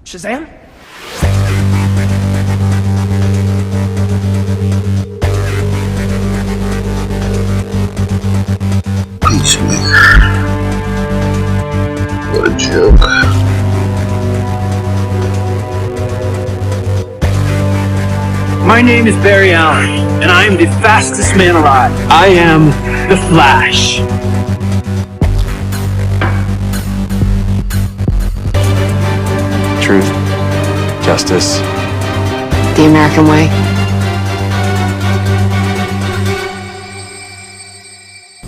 Shazam? Peacemaker. What a joke. My name is Barry Allen, and I am the fastest man alive. I am the Flash. Truth, justice, the American way.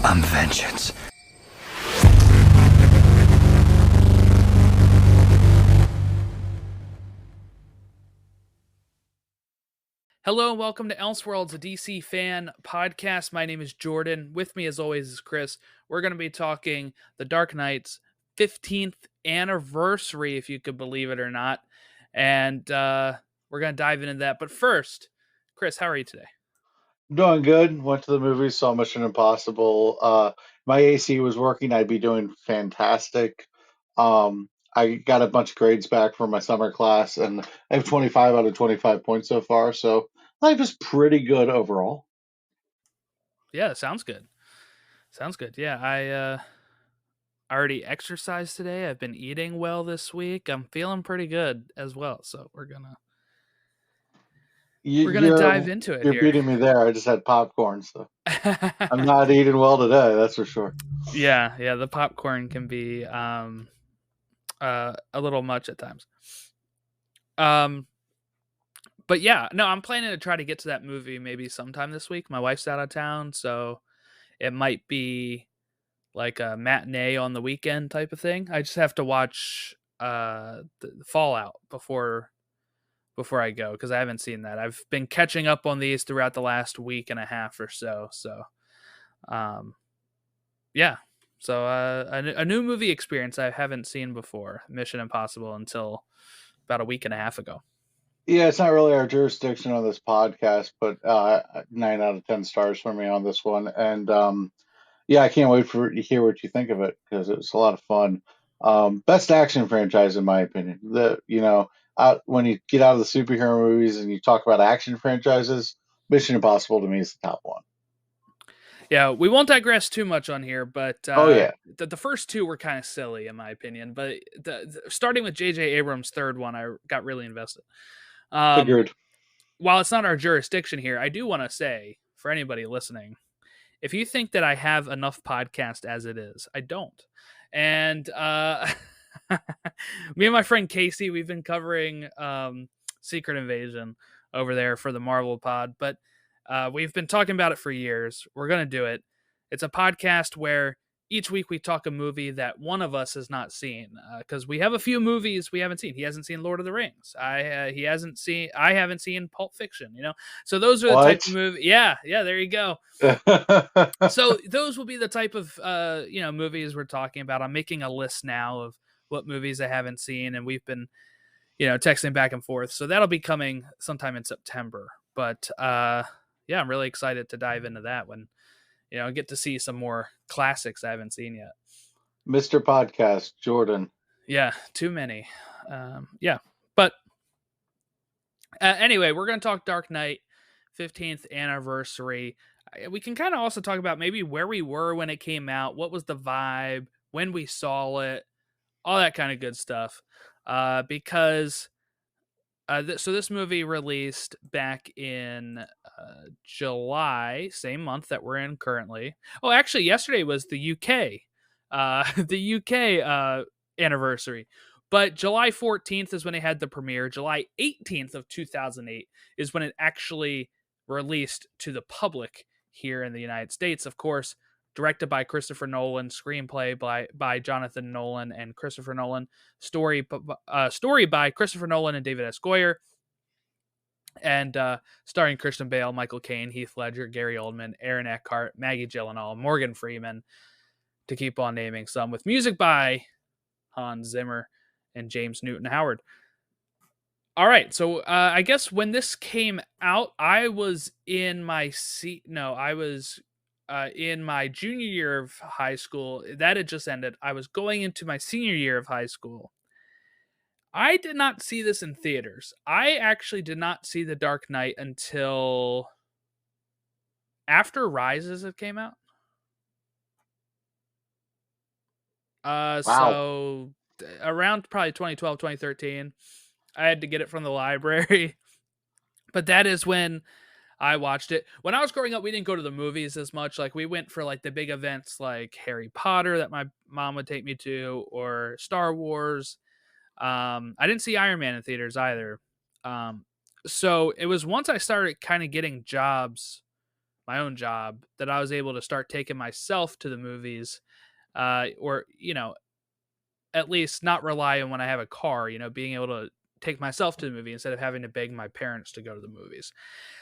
I'm vengeance. Hello and welcome to Elseworlds, a DC fan podcast. My name is Jordan. With me, as always, is Chris. We're going to be talking The Dark Knight's 15th anniversary, if you could believe it or not. And we're going to dive into that. But first, Chris, how are you today? Doing good. Went to the movies, saw Mission Impossible. My AC was working. I'd be doing fantastic. I got a bunch of grades back from my summer class, and I have 25 out of 25 points so far. So life is pretty good overall. Yeah, sounds good. Sounds good. Yeah, I already exercised today. I've been eating well this week. I'm feeling pretty good as well. So we're gonna You, we're gonna dive you're into it you're here. beating me there. I just had popcorn, so I'm not eating well today. That's for sure. Yeah, the popcorn can be a little much at times. Um, but yeah, no, I'm planning to try to get to that movie maybe sometime this week. My wife's out of town, so it might be like a matinee on the weekend type of thing. I just have to watch the Fallout before I go because I haven't seen that. I've been catching up on these throughout the last week and a half or so. So, um, yeah. So a new movie experience I haven't seen before, Mission Impossible, until about a week and a half ago. Yeah, it's not really our jurisdiction on this podcast, but 9 out of 10 stars for me on this one. And yeah, I can't wait for to hear what you think of it because it was a lot of fun. Best action franchise in my opinion. Out when you get out of the superhero movies and you talk about action franchises, Mission Impossible to me is the top one. Yeah, we won't digress too much on here, but Oh yeah, the first two were kind of silly in my opinion. But starting with J.J. Abrams' third one, I got really invested. Um, agreed. while it's not our jurisdiction here, I do want to say for anybody listening, if you think that I have enough podcast as it is, I don't. And me and my friend Casey, we've been covering Secret Invasion over there for the Marvel Pod, but we've been talking about it for years. We're gonna do it. It's a podcast where each week we talk a movie that one of us has not seen because we have a few movies we haven't seen. He hasn't seen Lord of the Rings. He hasn't seen. I haven't seen Pulp Fiction. So those are the type What? of movie. Yeah. There you go. So those will be the type of movies we're talking about. I'm making a list now of what movies I haven't seen, and we've been texting back and forth. So that'll be coming sometime in September. But yeah, I'm really excited to dive into that when get to see some more classics I haven't seen yet. Mr. Podcast, Jordan. Yeah, too many. Yeah, but anyway, we're gonna talk Dark Knight 15th anniversary. We can kind of also talk about maybe where we were when it came out, what was the vibe, when we saw it, all that kind of good stuff. Because so this movie released back in July, same month that we're in currently. Oh, actually, yesterday was the UK, the UK anniversary. But July 14th is when it had the premiere. July 18th of 2008 is when it actually released to the public here in the United States. Of course, directed by Christopher Nolan, screenplay by Jonathan Nolan and Christopher Nolan, story by Christopher Nolan and David S. Goyer, and starring Christian Bale, Michael Caine, Heath Ledger, Gary Oldman, Aaron Eckhart, Maggie Gyllenhaal, Morgan Freeman, to keep on naming some, with music by Hans Zimmer and James Newton Howard. All right, so I guess when this came out, I was in my in my junior year of high school. That had just ended. I was going into my senior year of high school. I did not see this in theaters. I actually did not see The Dark Knight until after Rises it came out. Wow. So around probably 2012, 2013, I had to get it from the library. But that is when I watched it. When I was growing up, we didn't go to the movies as much. Like we went for like the big events like Harry Potter that my mom would take me to, or Star Wars. I didn't see Iron Man in theaters either. Um, so it was once I started kind of getting jobs, my own job, that I was able to start taking myself to the movies, or at least not rely on when I have a car. Being able to take myself to the movie instead of having to beg my parents to go to the movies.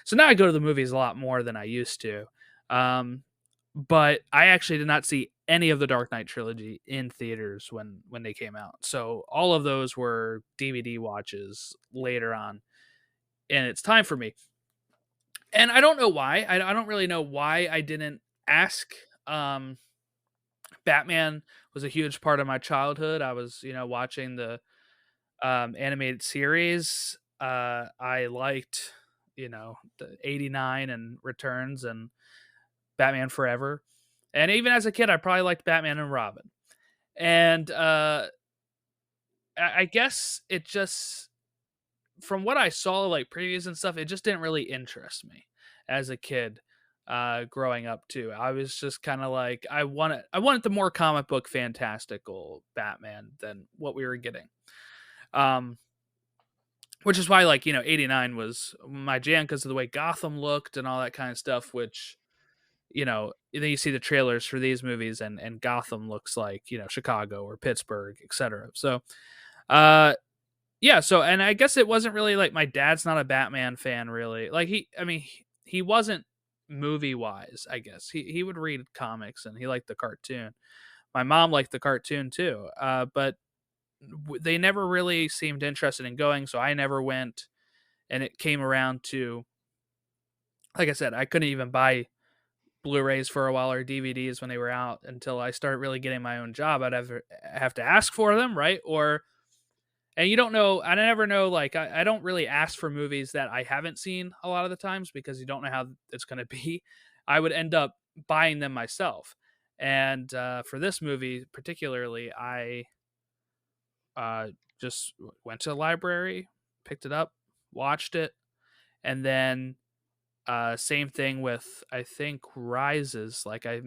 So now I go to the movies a lot more than I used to. Um, but I actually did not see any of the Dark Knight trilogy in theaters when they came out. So all of those were DVD watches later on, and it's time for me. And I don't know why. I don't really know why I didn't ask. Um, Batman was a huge part of my childhood. I was, watching the animated series. I liked, the 89 and Returns and Batman Forever. And even as a kid, I probably liked Batman and Robin. And I guess it just, from what I saw, like previews and stuff, it just didn't really interest me as a kid growing up too. I was just kind of like, I wanted the more comic book fantastical Batman than what we were getting. Um, which is why, like, 89 was my jam because of the way Gotham looked and all that kind of stuff, which, then you see the trailers for these movies and Gotham looks like, Chicago or Pittsburgh, etc. So, yeah. So, and I guess it wasn't really like my dad's not a Batman fan, really. Like, he wasn't movie wise, I guess. He would read comics and he liked the cartoon. My mom liked the cartoon too. But they never really seemed interested in going, so I never went. And it came around to, like I said, I couldn't even buy Blu-rays for a while or DVDs when they were out until I started really getting my own job. I'd have to ask for them, right? And you don't know, I never know, like, I don't really ask for movies that I haven't seen a lot of the times because you don't know how it's going to be. I would end up buying them myself. And for this movie particularly, I just went to the library, picked it up, watched it, and then same thing with, I think, Rises. Like I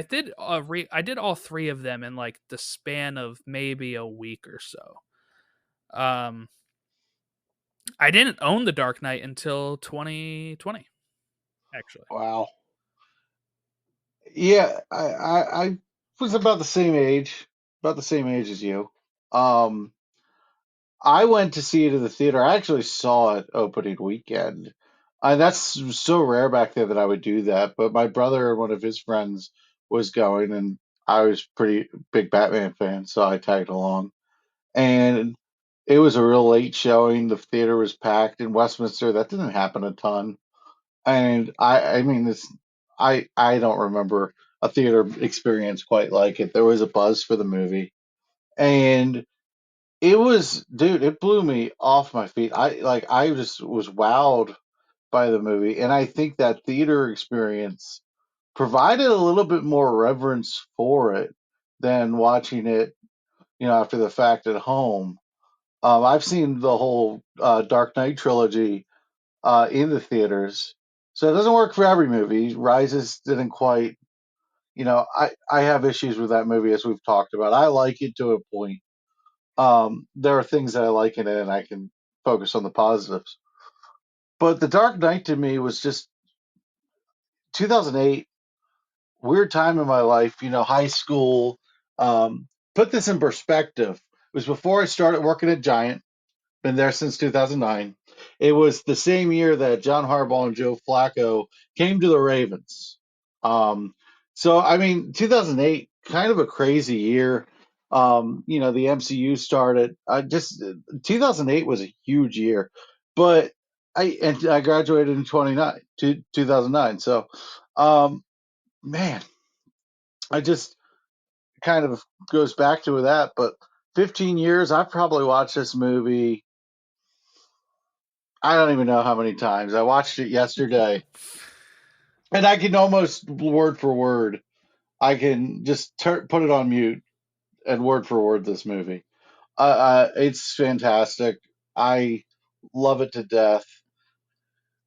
did all three of them in like the span of maybe a week or so. Um, I didn't own The Dark Knight until 2020, actually. Wow. Yeah, I was about the same age as you. Um, I went to see it in the theater. I actually saw it opening weekend. And that's so rare back then that I would do that. But my brother and one of his friends was going, and I was pretty big Batman fan, so I tagged along. And it was a real late showing. The theater was packed in Westminster. That didn't happen a ton. And I mean, I don't remember a theater experience quite like it. There was a buzz for the movie, and it was, dude, it blew me off my feet. I just was wowed by the movie, and I think that theater experience provided a little bit more reverence for it than watching it, after the fact at home. I've seen the whole Dark Knight trilogy in the theaters, so it doesn't work for every movie. Rises didn't quite, I have issues with that movie as we've talked about. I like it to a point. There are things that I like in it, and I can focus on the positives. But The Dark Knight to me was just 2008, weird time in my life, high school. Put this in perspective. It was before I started working at Giant, been there since 2009. It was the same year that John Harbaugh and Joe Flacco came to the Ravens. So, I mean, 2008, kind of a crazy year. The MCU started. 2008 was a huge year, but I graduated in 2009. So, um, man, I just kind of goes back to that. But 15 years. I've probably watched this movie. I don't even know how many times. I watched it yesterday, and I can almost word for word. I can just put it on mute and word for word this movie. It's fantastic. I love it to death.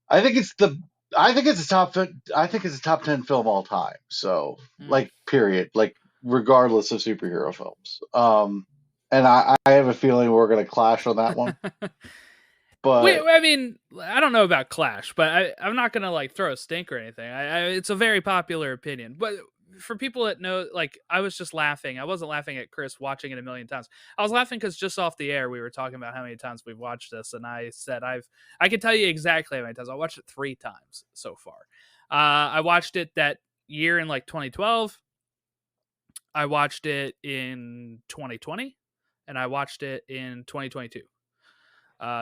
I think it's the. I think it's a top. I think it's a top 10 film all time. So, Mm. like, period. Like, regardless of superhero films. And I have a feeling we're going to clash on that one. But I mean, I don't know about Clash, but I'm not gonna like throw a stink or anything. It's a very popular opinion, but for people that know, like, I was just laughing. I wasn't laughing at Chris watching it a million times. I was laughing because just off the air we were talking about how many times we've watched this, and I said I can tell you exactly how many times. I watched it 3 times so far. I watched it that year in like 2012. I watched it in 2020, and I watched it in 2022.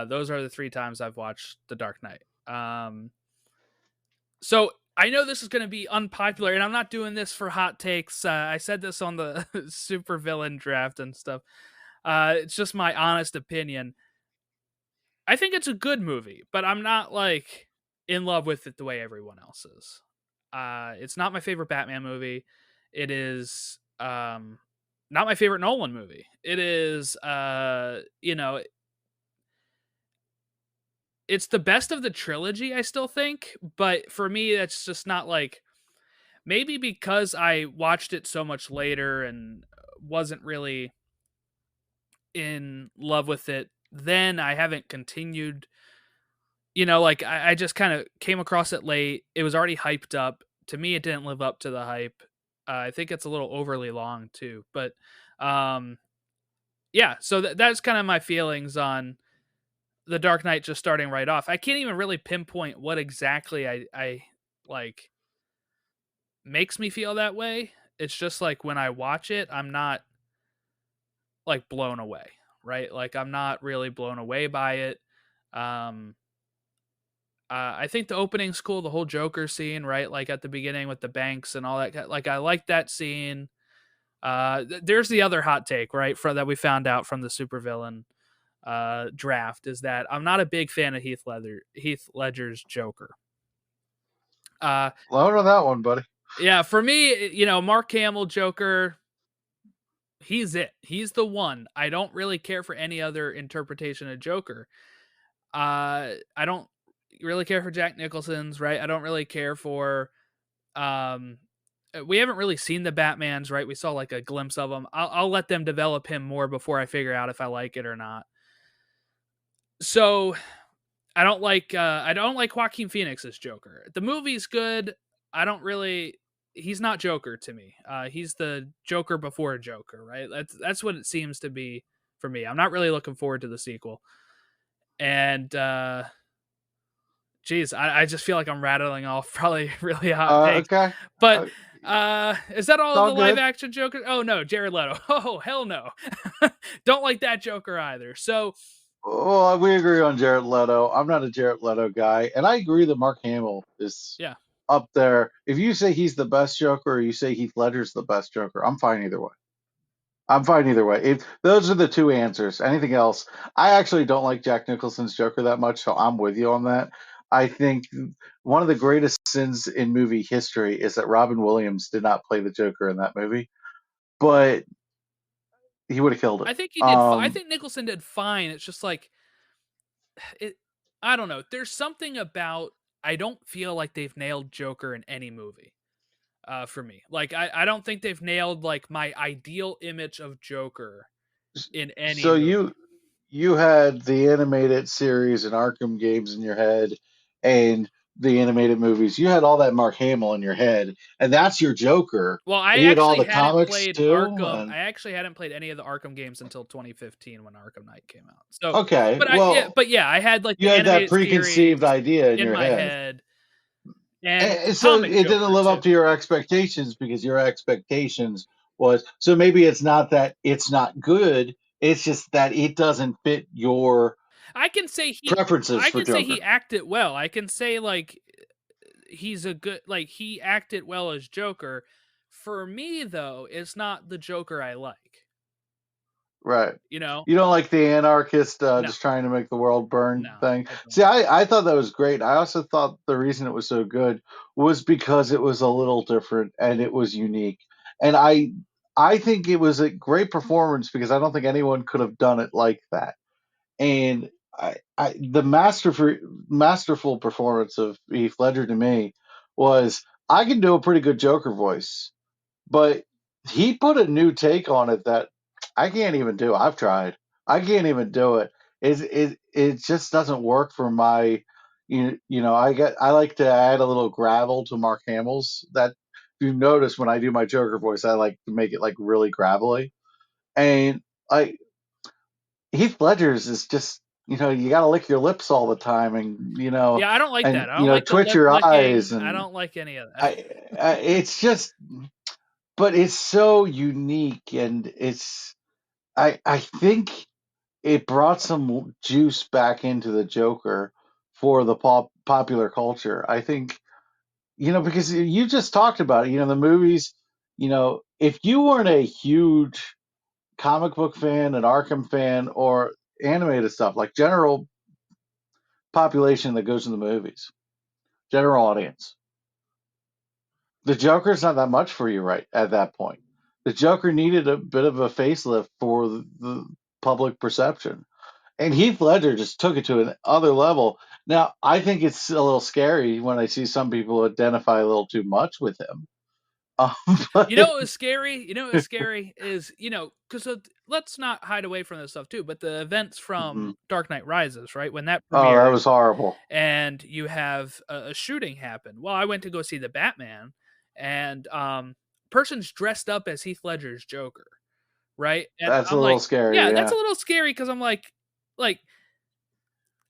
Those are the 3 times I've watched The Dark Knight. So I know this is going to be unpopular, and I'm not doing this for hot takes. I said this on the super villain draft and stuff. It's just my honest opinion. I think it's a good movie, but I'm not like in love with it the way everyone else is. It's not my favorite Batman movie. It is not my favorite Nolan movie. It is it's the best of the trilogy, I still think, but for me that's just not like, maybe because I watched it so much later and wasn't really in love with it then, I haven't continued. Like I just kind of came across it late. It was already hyped up. To me, it didn't live up to the hype. I think it's a little overly long too, but um, yeah. So that's kind of my feelings on The Dark Knight. Just starting right off, I can't even really pinpoint what exactly I like makes me feel that way. It's just like when I watch it, I'm not like blown away, right? Like I'm not really blown away by it. Um, I think the opening's cool, the whole Joker scene, right? Like at the beginning with the banks and all that. Like I like that scene. There's the other hot take, right? That we found out from the supervillain draft is that I'm not a big fan of Heath Ledger's Joker. load on that one, buddy. Yeah, for me, Mark Hamill Joker, he's it. He's the one. I don't really care for any other interpretation of Joker. I don't really care for Jack Nicholson's, right? I don't really care for we haven't really seen the Batmans, right? We saw like a glimpse of them. I'll let them develop him more before I figure out if I like it or not. So I don't like Joaquin Phoenix's Joker. The movie's good. I don't really. He's not Joker to me. He's the Joker before Joker, right? That's what it seems to be for me. I'm not really looking forward to the sequel. And geez, I just feel like I'm rattling off probably really hot takes. Okay. But is that all It's of all the live good. action Joker? Oh no, Jared Leto. Oh hell no. Don't like that Joker either. So Well, we agree on Jared Leto. I'm not a Jared Leto guy, and I agree that Mark Hamill is yeah. up there. If you say he's the best Joker, or you say Heath Ledger's the best Joker, I'm fine either way. I'm fine either way. Those are the two answers. Anything else, I actually don't like Jack Nicholson's Joker that much, so I'm with you on that. I think one of the greatest sins in movie history is that Robin Williams did not play the Joker in that movie, but he would have killed I it. think he did I think Nicholson did fine. It's just like it I don't know. There's something about, I don't feel like they've nailed Joker in any movie. For me. Like I don't think they've nailed like my ideal image of Joker in any So movie. you had the animated series and Arkham games in your head, and the animated movies. You had all that Mark Hamill in your head, and that's your Joker. Well, And I you had all actually the hadn't comics played too. Arkham. And I actually hadn't played any of the Arkham games until 2015 when Arkham Knight came out. So, okay, well, but yeah, I had like you the had that animated preconceived series idea in in your my head. head and And so comic it didn't Joker live too. up to your expectations because your expectations was, so maybe it's not that it's not good, it's just that it doesn't fit your I can say he preferences I for can say Joker. he acted well. I can say like he's a good, like he acted well as Joker. For me though, it's not the Joker I like. Right. You know? You don't like the anarchist No, just trying to make the world burn no, thing. I don't. See, I thought that was great. I also thought the reason it was so good was because it was a little different and it was unique. And I think it was a great performance because I don't think anyone could have done it like that. And the masterful performance of Heath Ledger to me was I can do a pretty good Joker voice, but he put a new take on it that I can't even do. I've tried. I can't even do it. It just doesn't work for my I like to add a little gravel to Mark Hamill's. That if you notice when I do my Joker voice, I like to make it like really gravelly. And I Heath Ledger's is just you got to lick your lips all the time, and Yeah, I don't like that. I don't like the twitch lip your eyes, licking. I and don't like any of that. it's just, but it's so unique, and I think it brought some juice back into the Joker for the popular culture. I think because you just talked about it. The movies. If you weren't a huge comic book fan, an Arkham fan, or animated stuff, like general population that goes to the movies, general audience, the Joker's not that much for you right at that point. The Joker needed a bit of a facelift for the public perception. And Heath Ledger just took it to another level. Now, I think it's a little scary when I see some people identify a little too much with him. Um, but You know what was scary? You know what was scary is, because let's not hide away from this stuff too, but the events Mhm. from Dark Knight Rises, right? When that Oh, that premiered was horrible. and you have a shooting happen. Well, I went to go see the Batman and person's dressed up as Heath Ledger's Joker, right? And That's a I'm like, little scary, yeah, that's yeah. a little scary because I'm like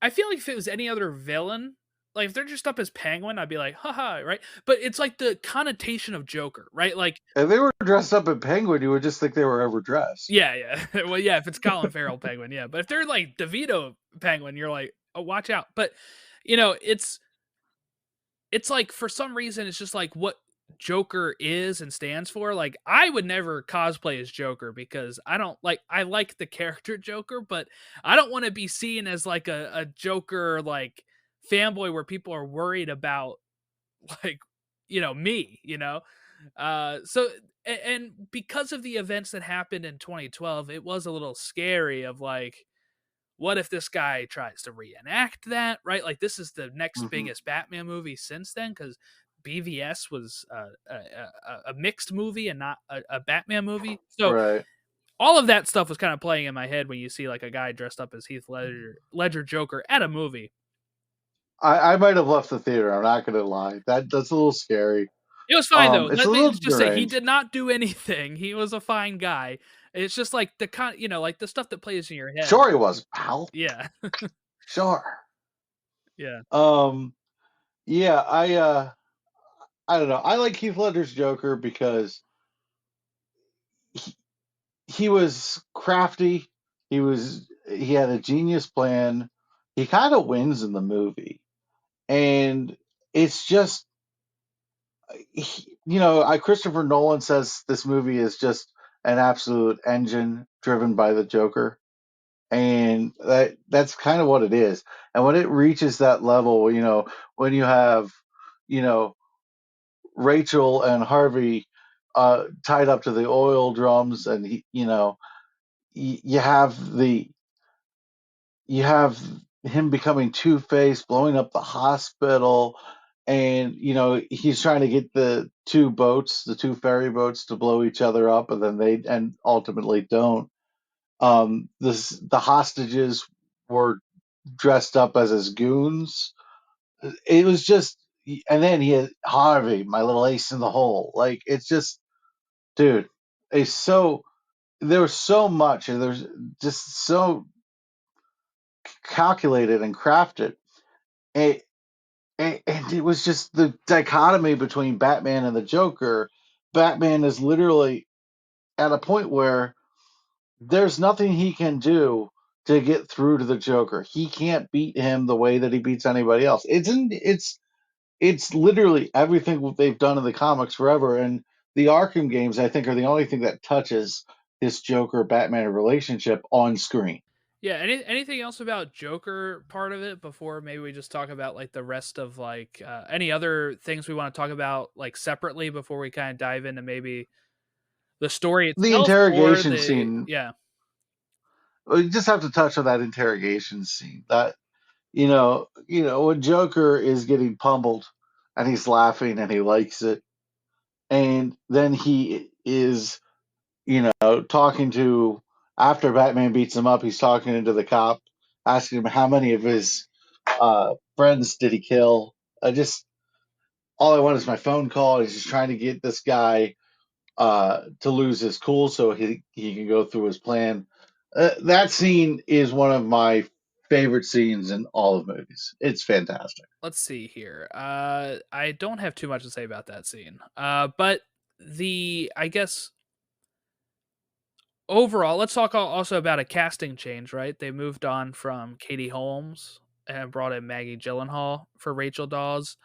I feel like if it was any other villain, like if they're dressed up as Penguin, I'd be like, haha, right? But it's like the connotation of Joker, right? Like, If they were dressed up in Penguin, you would just think they were overdressed. yeah, yeah. Well, yeah, if it's Colin Farrell Penguin, yeah. But if they're like DeVito Penguin, you're like, oh, watch out. But it's like for some reason it's just like what Joker is and stands for. Like I would never cosplay as Joker because I like the character Joker, but I don't want to be seen as like a Joker like fanboy where people are worried about like me. So and because of the events that happened in 2012, it was a little scary of like what if this guy tries to reenact that, right? Like this is the next Hmm. biggest Batman movie since then because BVS was a mixed movie and not a Batman movie. So Right. all of that stuff was kind of playing in my head when you see like a guy dressed up as Heath Ledger Joker at a movie. I might have left the theater. I'm not going to lie. That's a little scary. It was fine though. It's a little Let's just say he deranged. did not do anything. He was a fine guy. It's just like like the stuff that plays in your head. Sure, he was, pal. Yeah, Sure. yeah. Um, yeah, I don't know. I like Heath Ledger's Joker because he, he was crafty. He had a genius plan. He kind of wins in the movie, and it's just Christopher Nolan says this movie is just an absolute engine driven by the Joker, and that's kind of what it is. And when it reaches that level, when you have, you know, Rachel and Harvey tied up to the oil drums, and you have you have him becoming Two-Face, blowing up the hospital, and he's trying to get the two ferry boats, to blow each other up, and then they and ultimately don't. The hostages were dressed up as his goons. It was just, and then he had Harvey, my little ace in the hole. Like it's just, dude, it's so there was so much, and there's just so calculated and crafted. And, and it was just the dichotomy between Batman and the Joker. Batman is literally at a point where there's nothing he can do to get through to the Joker. He can't beat him the way that he beats anybody else. It's literally everything they've done in the comics forever, and the Arkham games I think are the only thing that touches this Joker Batman relationship on screen. Yeah. Anything else about Joker part of it before maybe we just talk about like the rest of like any other things we want to talk about like separately before we kind of dive into maybe the story The itself or interrogation the scene, yeah. we just have to touch on that interrogation scene. That when Joker is getting pummeled and he's laughing and he likes it, and then he is talking to after Batman beats him up, he's talking to the cop, asking him how many of his friends did he kill. I just all I want is my phone call. He's just trying to get this guy to lose his cool so he can go through his plan. That scene is one of my favorite scenes in all of movies. It's fantastic. Let's see here. I don't have too much to say about that scene. But I guess overall, let's talk also about a casting change, right? They moved on from Katie Holmes and brought in Maggie Gyllenhaal for Rachel Dawes.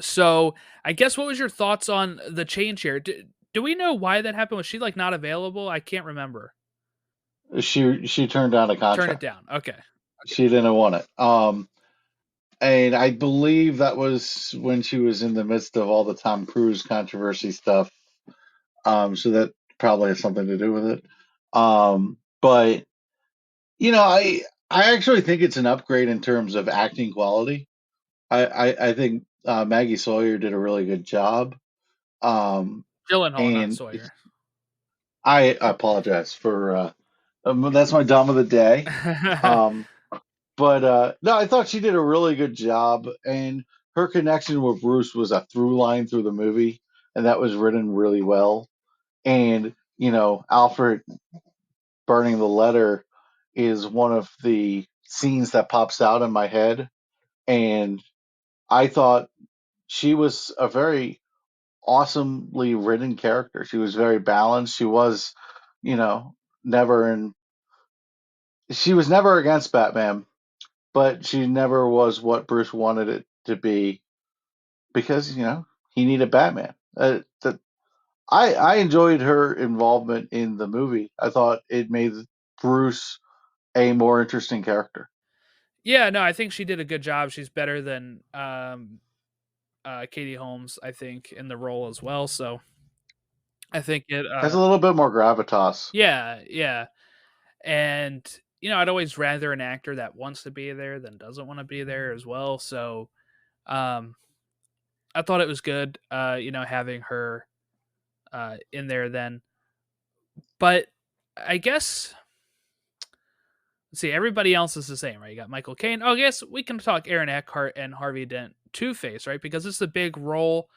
So I guess what was your thoughts on the change here? Do we know why that happened? Was she like not available? I can't remember. She turned down a Turn it contract. down. Okay. She didn't want it. And I believe that was when she was in the midst of all the Tom Cruise controversy stuff. So that probably has something to do with it. But I actually think it's an upgrade in terms of acting quality. I think Maggie Sawyer did a really good job. Gyllenhaal, not And Sawyer. I apologize for that's my dumb of the day. But no, I thought she did a really good job, and her connection with Bruce was a through line through the movie, and that was written really well. And Alfred burning the letter is one of the scenes that pops out in my head, and I thought she was a very awesomely written character. She was very balanced. She was, you know, never in. She was never against Batman, but she never was what Bruce wanted it to be because he needed Batman. I enjoyed her involvement in the movie. I thought it made Bruce a more interesting character. Yeah, no, I think she did a good job. She's better than Katie Holmes, I think, in the role as well. So I think it Has a little bit more gravitas. yeah. And I'd always rather an actor that wants to be there than doesn't want to be there as well. So um I thought it was good having her in there then. But I guess let's see, everybody else is the same, right? You got Michael Caine. Oh, I guess we can talk Aaron Eckhart and Harvey Dent Two-Face, right? Because it's a big role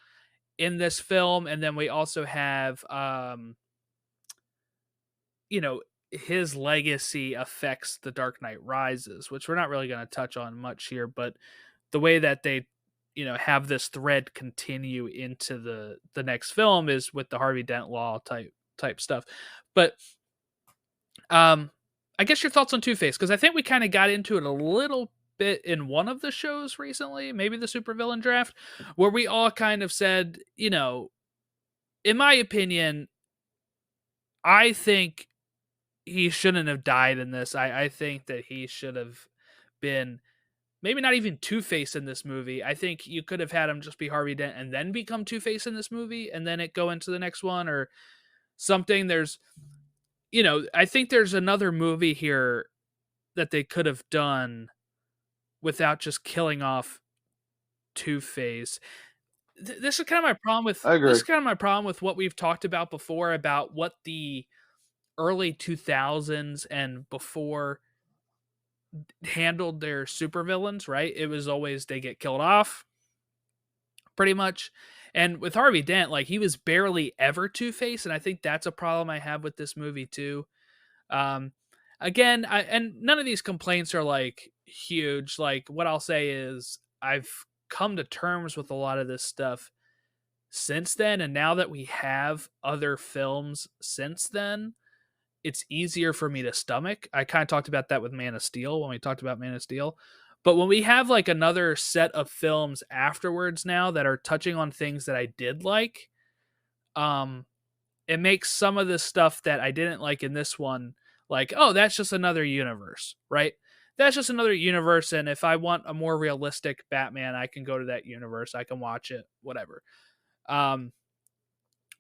in this film. And then we also have his legacy affects The Dark Knight Rises, which we're not really going to touch on much here, but the way that they have this thread continue into the next film is with the Harvey Dent law type stuff. But I guess your thoughts on Two-Face, because I think we kind of got into it a little bit in one of the shows recently, maybe the Supervillain Draft, where we all kind of said, in my opinion, I think he shouldn't have died in this. I think that he should have been maybe not even Two-Face in this movie. I think you could have had him just be Harvey Dent and then become Two-Face in this movie and then it go into the next one or something. I think there's another movie here that they could have done without just killing off Two-Face. This is kind of my problem with I agree. what we've talked about before about what the early 2000s and before handled their supervillains, right? It was always they get killed off pretty much. And with Harvey Dent, like he was barely ever Two-Face, and I think that's a problem I have with this movie too. Um Again, and none of these complaints are like huge. Like what I'll say is I've come to terms with a lot of this stuff since then, and now that we have other films since then, it's easier for me to stomach. I kind of talked about that with Man of Steel when we talked about Man of Steel. But when we have like another set of films afterwards now that are touching on things that I did like, it makes some of the stuff that I didn't like in this one, like, oh, that's just another universe, right? That's just another universe, and if I want a more realistic Batman, I can go to that universe. I can watch it, whatever. Um,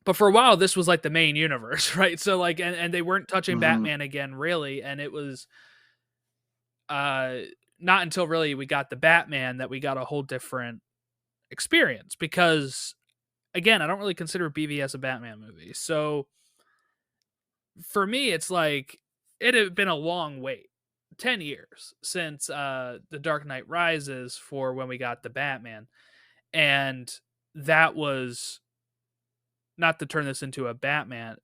but for a while, this was like the main universe, right? So like, and they weren't touching Hmm. Batman again, really, and it was uh not until really we got the Batman that we got a whole different experience. Because again, I don't really consider BVS a Batman movie, so for me, it's like it had been a long wait. 10 years since The Dark Knight Rises for when we got the Batman. And that was, not to turn this into the Batman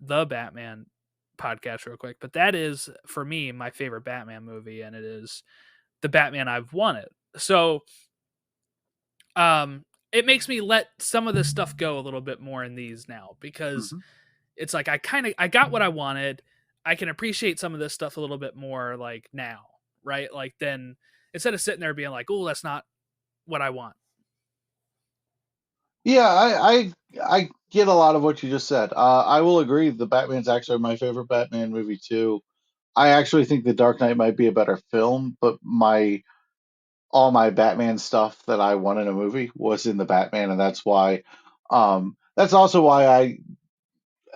podcast real quick, but that is for me my favorite Batman movie, and it is the Batman I've wanted. So it makes me let some of this stuff go a little bit more in these now, because Hmm. it's like I got what I wanted. I can appreciate some of this stuff a little bit more like now, right? Like then, instead of sitting there being like, "Oh, that's not what I want." Yeah, I get a lot of what you just said. I will agree. The Batman's actually my favorite Batman movie too. I actually think The Dark Knight might be a better film, but my all my Batman stuff that I want in a movie was in the Batman, and that's why. That's also why I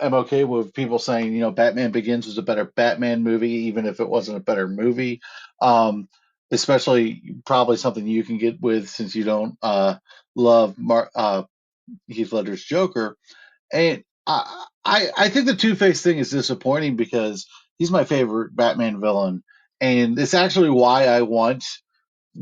am okay with people saying, Batman Begins was a better Batman movie, even if it wasn't a better movie. Um, Especially probably something you can get with since you don't love Heath Ledger's Joker. And I think the Two Face thing is disappointing because he's my favorite Batman villain, and it's actually why I want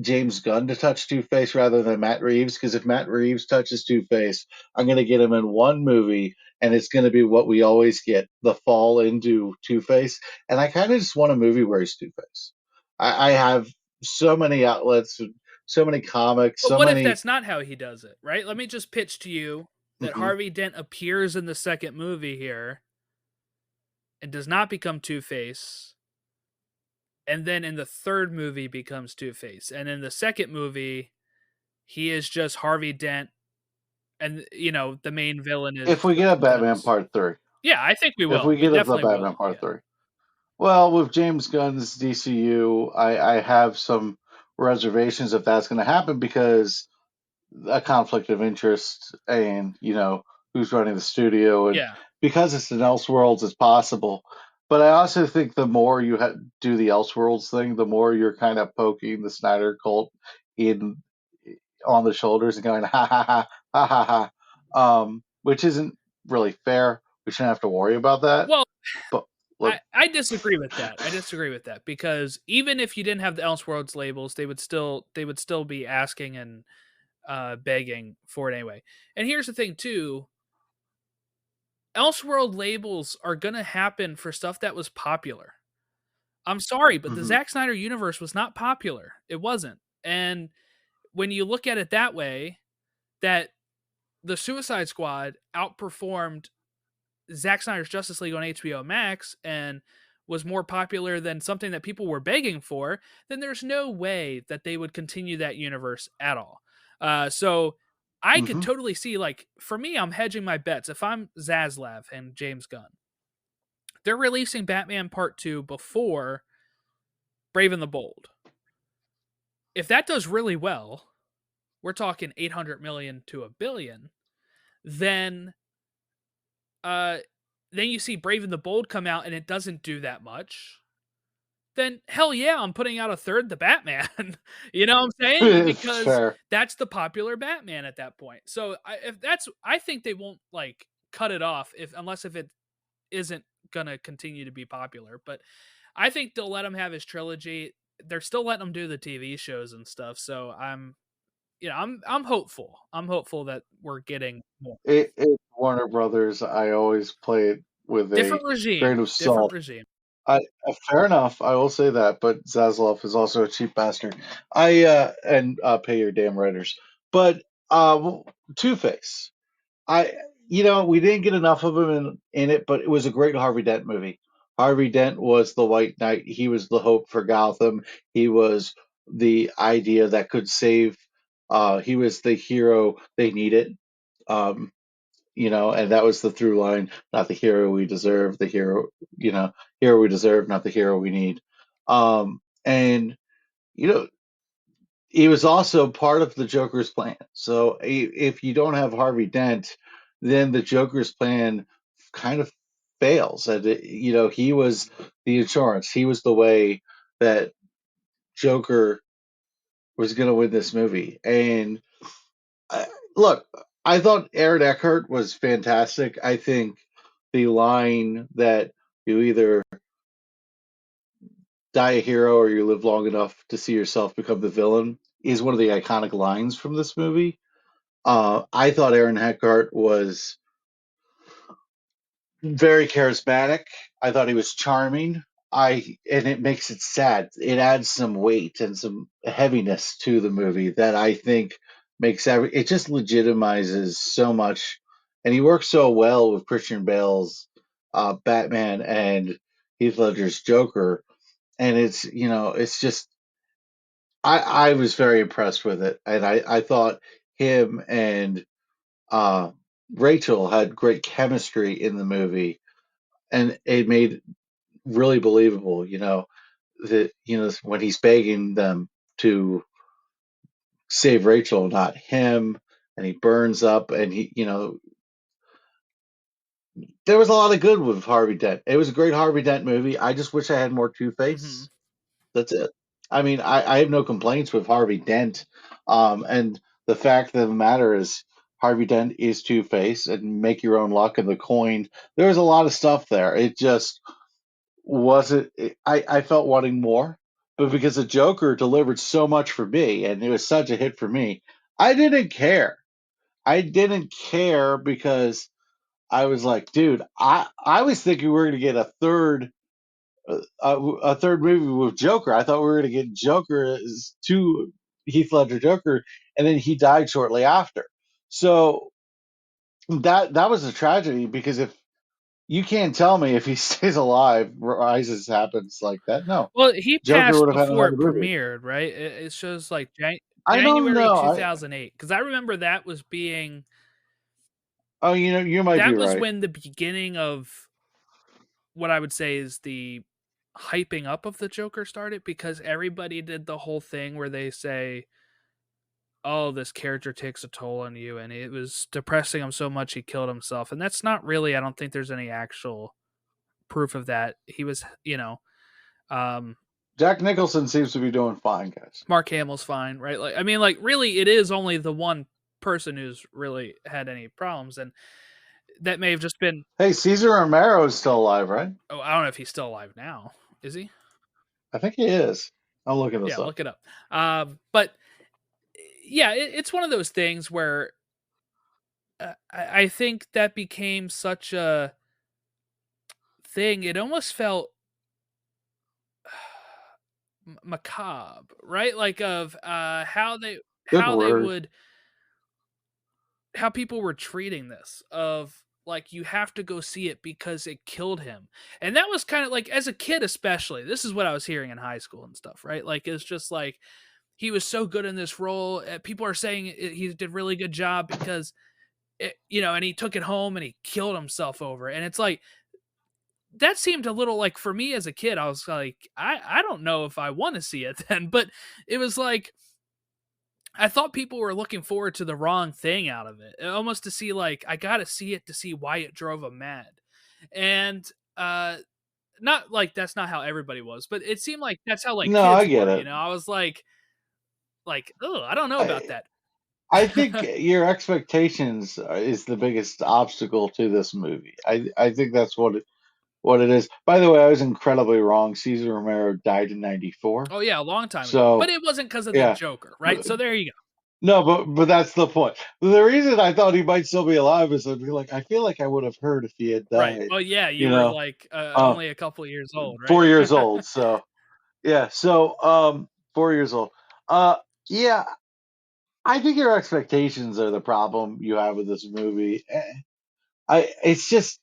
James Gunn to touch Two Face rather than Matt Reeves. Because if Matt Reeves touches Two Face, I'm going to get him in one movie, and it's going to be what we always get: the fall into Two Face. And I kind of just want a movie where he's Two Face. I have so many outlets, so many comics, But so what if many. that's not how he does it, right? Let me just pitch to you that Mhm. Harvey Dent appears in the second movie here and does not become Two-Face, and then in the third movie becomes Two-Face. And in the second movie, he is just Harvey Dent, and the main villain is If we get a something Batman else. Part Three, Yeah, I think we if will. we We get a definitely Batman will. Part Yeah. Three. Well, with James Gunn's DCU, I have some reservations if that's going to happen because a conflict of interest and, who's running the studio. And Yeah. because it's an Elseworlds, it's possible. But I also think the more you do the Elseworlds thing, the more you're kind of poking the Snyder cult in on the shoulders and going, ha ha ha, ha ha ha, which isn't really fair. We shouldn't have to worry about that. Well, But let, I disagree with that. I disagree with that, because even if you didn't have the Elseworlds labels, they would still be asking and begging for it anyway. And here's the thing too: Elseworld labels are gonna happen for stuff that was popular. I'm sorry, but the Mhm. Zack Snyder universe was not popular. It wasn't. And when you look at it that way, that the Suicide Squad outperformed Zack Snyder's Justice League on HBO Max and was more popular than something that people were begging for, then there's no way that they would continue that universe at all. So I could Mhm. totally see, like, for me, I'm hedging my bets. If I'm Zaslav and James Gunn, they're releasing Batman Part 2 before Brave and the Bold. If that does really well, we're talking 800 million to a billion, then uh then you see Brave and the Bold come out and it doesn't do that much, then hell yeah, I'm putting out a third the Batman. You know what I'm saying? It's Because fair. that's the popular Batman at that point. So I think they won't like cut it off if it isn't gonna continue to be popular. But I think they'll let him have his trilogy. They're still letting him do the TV shows and stuff. So I'm hopeful. I'm hopeful that we're getting more. It's Warner Brothers. I always play it with a Different regime. grain of Different salt. regime. Fair enough. I will say that, but Zaslav is also a cheap bastard. And pay your damn writers. But Two Face. I we didn't get enough of him in it, but it was a great Harvey Dent movie. Harvey Dent was the White Knight. He was the hope for Gotham. He was the idea that could save. He was the hero they needed. Um, and that was the through line, not the hero we deserve, the hero we deserve, not the hero we need. And you know, he was also part of the Joker's plan. So if you don't have Harvey Dent, then the Joker's plan kind of fails. And he was the insurance. He was the way that Joker was going to win this movie. And I, look, I thought Aaron Eckhart was fantastic. I think the line that you either die a hero or you live long enough to see yourself become the villain is one of the iconic lines from this movie. I thought Aaron Eckhart was very charismatic. I thought he was charming. And it makes it sad. It adds some weight and some heaviness to the movie that I think makes it just legitimizes so much. And he works so well with Christian Bale's Batman and Heath Ledger's Joker. And it's just I was very impressed with it. And I thought him and uh, Rachel had great chemistry in the movie, and it made it really believable. That when he's begging them to save Rachel, not him, and he burns up, and there was a lot of good with Harvey Dent. It was a great Harvey Dent movie. I just wish I had more Two Hmm. Face. That's it. I mean, I have no complaints with Harvey Dent. And the fact of the matter is, Harvey Dent is Two Face, and make your own luck in the coin. There was a lot of stuff there. It just wasn't. I felt wanting more, but because the Joker delivered so much for me, and it was such a hit for me, I didn't care. I didn't care because I was like, dude, I was thinking we were going to get a third movie with Joker. I thought we were going to get Joker as two Heath Ledger Joker, and then he died shortly after. So that was a tragedy because if you can't tell me if he stays alive, rises happens like that. No, Well, he Joker passed would have had before another it movie. premiered, right? It shows like I don't January know. 2008, because I remember that was being Oh, you might be that was right. when the beginning of what I would say is the hyping up of the Joker started, because everybody did the whole thing where they say, "Oh, this character takes a toll on you," and it was depressing him so much he killed himself. And that's not really. I don't think there's any actual proof of that. He was, um, Jack Nicholson seems to be doing fine, guys. Mark Hamill's fine, right? Like, I mean, like, really, it is only the one person who's really had any problems, and that may have just been. Hey, Caesar Romero is still alive, right? Oh, I don't know if he's still alive now. Is he? I think he is. I'm looking Yeah, this up. look it up. But yeah, it's one of those things where I think that became such a thing. It almost felt macabre, right? Like of Good how they word. would how people were treating this of like you have to go see it because it killed him. And that was kind of like as a kid especially. This is what I was hearing in high school and stuff, right? Like it's just like he was so good in this role. People are saying he did really good job because and he took it home and he killed himself over it. And it's like that seemed a little like for me as a kid, I was like, I don't know if I want to see it then, but it was like I thought people were looking forward to the wrong thing out of it. Almost to see like I gotta see it to see why it drove him mad. And not like that's not how everybody was, but it seemed like that's how like No, I kids get were, it. I was like, oh, I don't know about I, that. I think your expectations is the biggest obstacle to this movie. I think that's what it is. By the way, I was incredibly wrong. Cesar Romero died in '94. Oh yeah, a long time ago. But So it wasn't because of the yeah, Joker, right? So there you go. no, but that's the point. The reason I thought he might still be alive is I'd be like, I feel like I would have heard if he had Right. died. Well, yeah, You you were know, like uh, only a couple of years old, right? 4 years old. So yeah, so 4 years old. Uh, yeah, I think your expectations are the problem you have with this movie. It's just,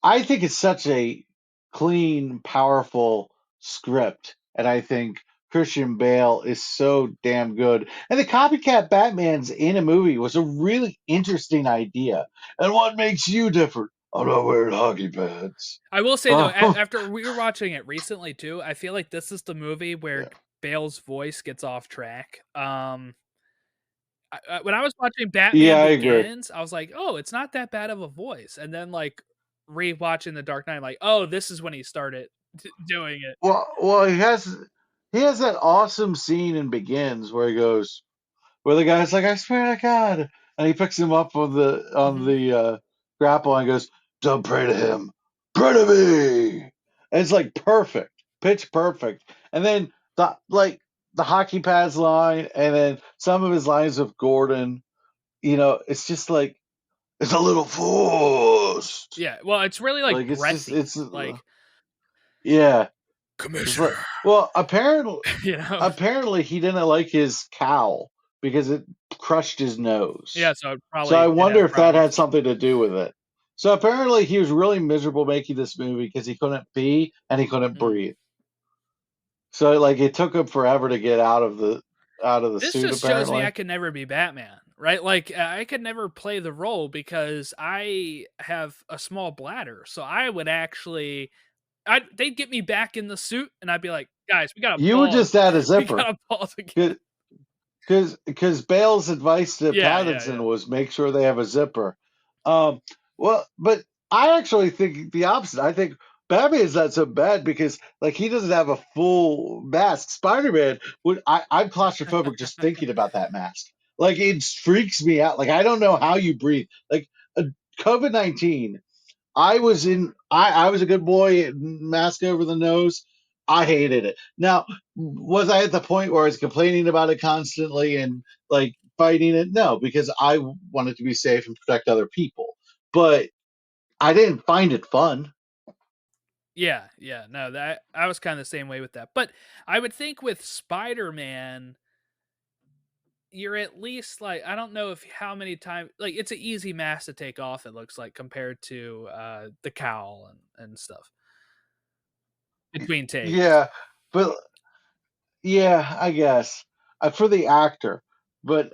I think it's such a clean, powerful script, and I think Christian Bale is so damn good. And the copycat Batman's in a movie was a really interesting idea. And what makes you different? I'm not wearing hockey pads. I will say though, Um, after we were watching it recently too, I feel like this is the movie where yeah. Bale's voice gets off track. When I was watching Batman Yeah, I agree. Begins, I was like, "Oh, it's not that bad of a voice." And then like rewatching The Dark Knight, I'm like, "Oh, this is when he started doing it." Well, he has that awesome scene in Begins where he goes, where the guy's like, "I swear to God," and he picks him up on the Mhm. grapple and goes, "Don't pray to him, pray to me." And it's like perfect, pitch perfect. And then the hockey pads line, and then some of his lines with Gordon. It's just like it's a little forced. Yeah, well, it's really like Like it's just breathy, it's like yeah. It's like Commissioner, well, apparently you know. apparently he didn't like his cowl because it crushed his Yeah, nose. so it So I probably did wonder have if that problems. had something to do with it. So apparently he was really miserable making this movie because he couldn't pee and he couldn't Mm. breathe. So like it took him forever to get out of the This suit just shows me I apparently. could never be Batman, right? Like I could never play the role because I have a small bladder. So I would actually they'd get me back in the suit and I'd be like, "Guys, we got to You would pause. just add a We zipper. got to pause again." Because Bale's advice to Yeah, yeah, Pattinson yeah. was make sure they have a zipper. Um, well, but I actually think the opposite. I think Batman's not so bad because like he doesn't have a full mask. Spider-Man I'm claustrophobic just thinking about that mask. Like it freaks me out. Like I don't know how you breathe. Like COVID-19 I was a good boy, mask over the nose. I hated it. Now, was I at the point where I was complaining about it constantly and like fighting it? No, because I wanted to be safe and protect other people. But I didn't find it fun. Yeah, yeah. No, that I was kind of the same way with that. But I would think with Spider-Man, you're at least like I don't know if how many times like it's an easy mask to take off, it looks like, compared to the cowl and stuff between takes. Yeah, but yeah, I guess for the actor, but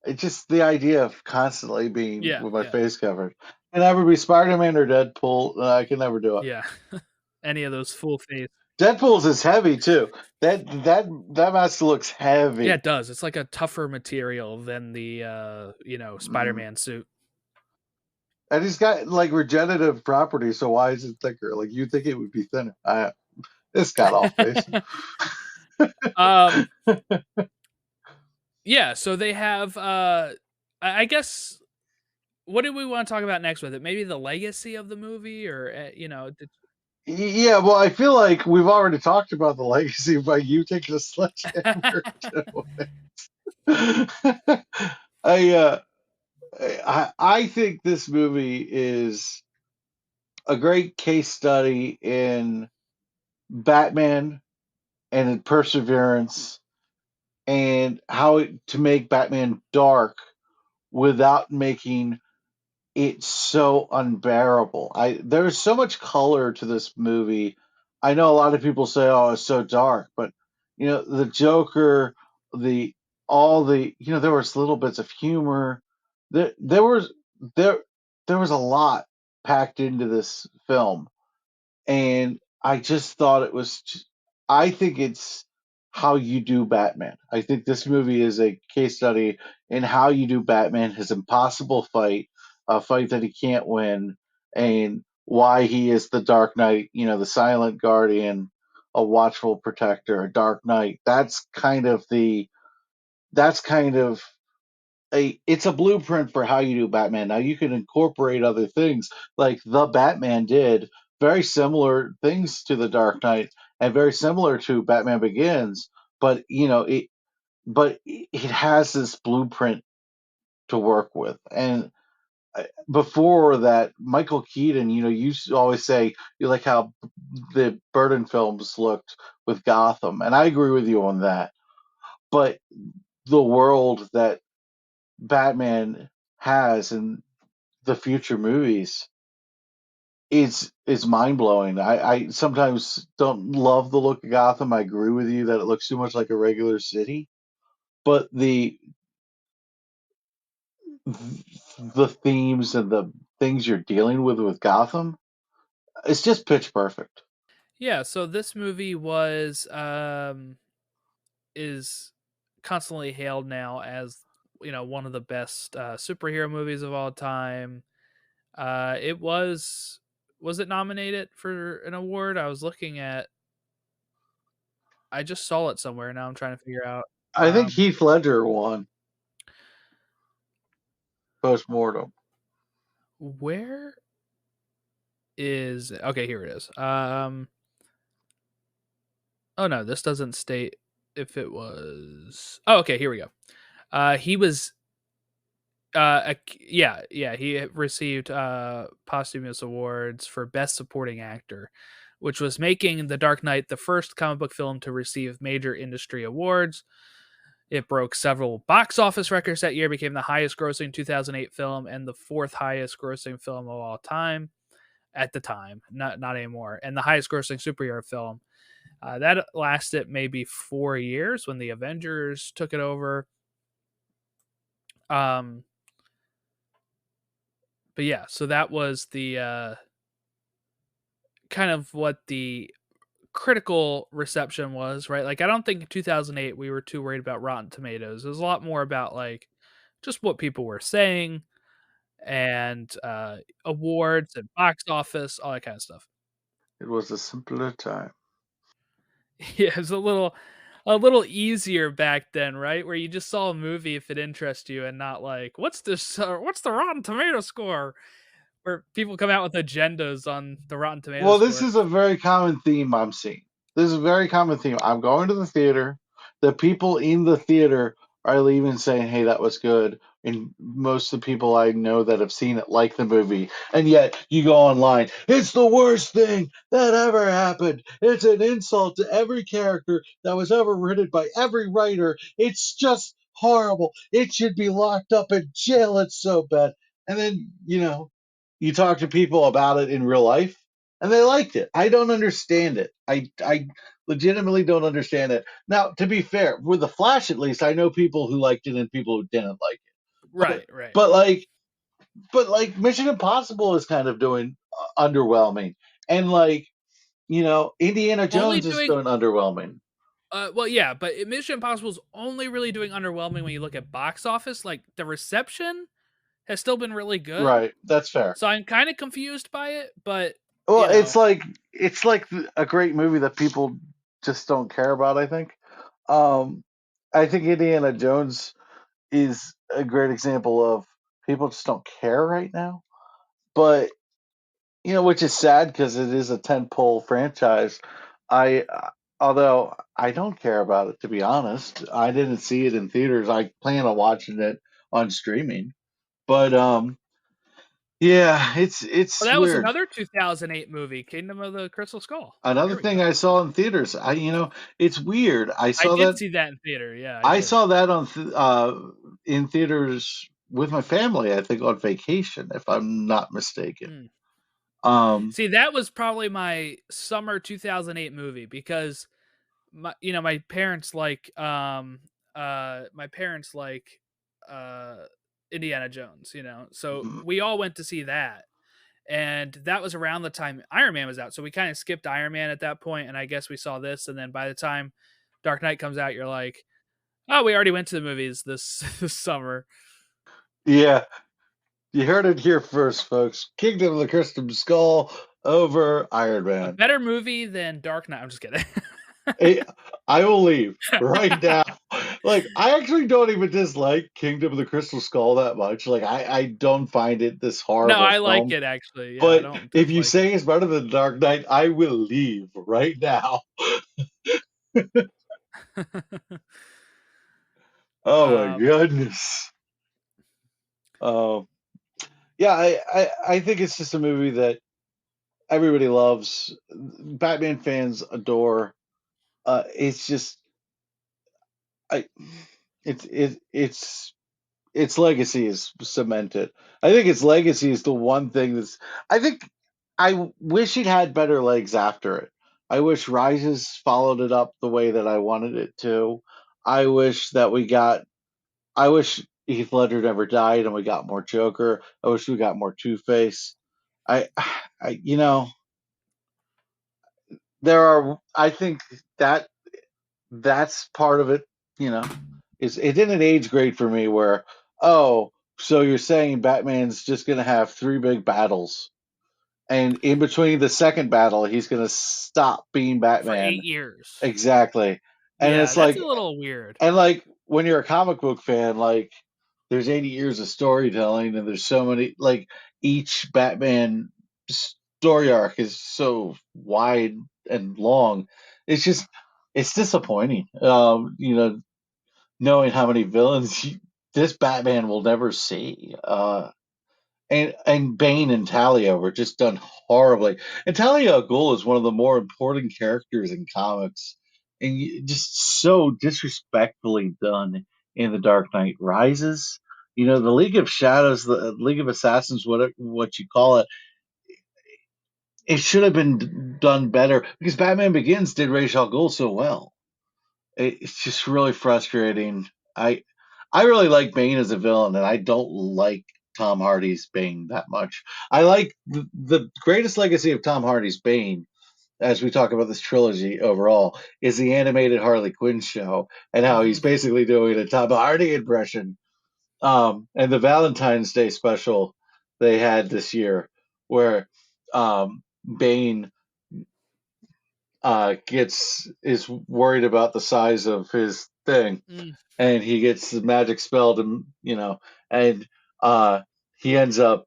it's just the idea of constantly being Yeah, with my yeah, face covered. Can I ever be Spider-Man or Deadpool? I can never do it. yeah. Any of those full face. Deadpool's is heavy too. That mask looks Yeah, heavy. it does. It's like a tougher material than the Mm. Spider-Man suit. And he's got like regenerative properties, so why is it thicker? Like you think it would be thinner. This got off base. um yeah, so they have I guess what do we want to talk about next with it? Maybe the legacy of the movie or Yeah, well, I feel like we've already talked about the legacy by you taking a sledgehammer to it. I uh I think this movie is a great case study in Batman and in perseverance and to make Batman dark without making it so unbearable. There's so much color to this movie. I know a lot of people say, "Oh, it's so dark," but the Joker, the all the there was little bits of humor. There there was a lot packed into this film, and I just thought it was. I think it's how you do Batman. I think this movie is a case study in how you do Batman, his impossible fight, a fight that he can't win, and why he is the Dark Knight. The silent guardian, a watchful protector, a Dark Knight. That's kind of it's a blueprint for how you do Batman. Now you can incorporate other things like the Batman did, very similar things to the Dark Knight and very similar to Batman Begins, but it has this blueprint to work with. And before that, Michael Keaton, you always say you like how the Burton films looked with Gotham, and I agree with you on that. But the world that Batman has in the future movies it's mind blowing. I sometimes don't love the look of Gotham. I agree with you that it looks too much like a regular city, but the themes and the things you're dealing with Gotham, it's just pitch perfect. Yeah, so this movie was is constantly hailed now as one of the best superhero movies of all time. It was it nominated for an award? I was looking at. I just saw it somewhere. Now I'm trying to figure out. I think Heath Ledger won post mortem. Where is okay? Here it is. Oh no, this doesn't state if it was. Oh, okay. Here we go. He was yeah, he received posthumous awards for best supporting actor, which was making The Dark Knight the first comic book film to receive major industry awards. It broke several box office records that year, became the highest grossing 2008 film and the fourth highest grossing film of all time at the time, not anymore, and the highest grossing superhero film. That lasted maybe 4 years when the Avengers took it over. Um, but yeah, so that was the kind of what the critical reception was, right? Like, I don't think in 2008 we were too worried about Rotten Tomatoes. It was a lot more about like just what people were saying and awards and box office, all that kind of stuff. It was a simpler time. Yeah, it's a little easier back then, right? Where you just saw a movie if it interests you and not like, what's the Rotten Tomato score? Where people come out with agendas on the Rotten Tomato Well, this score. is a very common theme I'm seeing. This is a very common theme. I'm going to the theater. The people in the theater are leaving saying, "Hey, that was good." And most of the people I know that have seen it like the movie. And yet you go online, it's the worst thing that ever happened. It's an insult to every character that was ever written by every writer. It's just horrible. It should be locked up in jail. It's so bad. And then, you talk to people about it in real life and they liked it. I don't understand it. I legitimately don't understand it. Now, to be fair, with the Flash at least, I know people who liked it and people who didn't like it. But Right, right. but like but like Mission Impossible is kind of doing underwhelming, and Indiana Only Jones is doing doing underwhelming. well, yeah, but Mission Impossible is only really doing underwhelming when you look at box office. Like, the reception has still been really good, Right, that's fair. so I'm kind of confused by it. But Well, you know, it's like a great movie that people just don't care about. Um, I think Indiana Jones is a great example of people just don't care right now. But which is sad because it is a tentpole franchise. Although I don't care about it to be honest. I didn't see it in theaters. I plan on watching it on streaming. But yeah, well, it's that was weird. another 2008 movie, Kingdom of the Crystal Skull. Another There we thing go. I saw in theaters. It's weird. I I saw did that. see that in theater. Yeah, I I did. saw that in theaters with my family. I think on vacation, if I'm not mistaken. Hmm. Um, See, that was probably my summer 2008 movie because my parents like uh Indiana Jones, so mhm. we all went to see that, and that was around the time Iron Man was out, so we kind of skipped Iron Man at that point, and I guess we saw this, and then by the time Dark Knight comes out, you're like, oh, we already went to the movies this this summer. Yeah, you heard it here first, folks. Kingdom of the Crystal Skull over Iron A Man. better movie than Dark Knight. I'm just kidding. I I will leave right now. Like, I actually don't even dislike Kingdom of the Crystal Skull that much. Like, I don't find it this No, horrible I like film. it actually. Yeah, I But don't if you dislike it. say it's better than Dark Knight, I will leave right now. Oh my um, goodness. Um, yeah, I think it's just a movie that everybody loves. Batman fans adore. It's just I its legacy is cemented. I think its legacy is the one thing that's I think I wish it had better legs after it. I wish Rises followed it up the way that I wanted it to. I wish that we got. I wish Heath Ledger never died and we got more Joker. I wish we got more Two Face. I, you know, there are. I think that that's part of it. You know, is it didn't age great for me. Where so you're saying Batman's just gonna have three big battles, and in between the second battle, he's gonna stop being For Batman. 8 years. Exactly, and Yeah, it's that's like, a little weird. and like when you're a comic book fan, like there's 80 years of storytelling, and there's so many, like each Batman story arc is so wide and long. It's just it's disappointing. Knowing how many villains this Batman will never see. And Bane and Talia were just done horribly. And Talia al Ghul is one of the more important characters in comics, and just so disrespectfully done in The Dark Knight Rises. The League of Shadows, the League of Assassins, what you call it, it should have been done better because Batman Begins did Ra's al Ghul so well. It's just really frustrating. I really like Bane as a villain, and I don't like Tom Hardy's Bane that much. I like the greatest legacy of Tom Hardy's Bane, as we talk about this trilogy overall, is the animated Harley Quinn show and how he's Mhm. basically doing a Tom Hardy impression. And the Valentine's Day special they had this year, where Bane is worried about the size of his thing, Mm. and he gets the magic spell to and uh he ends up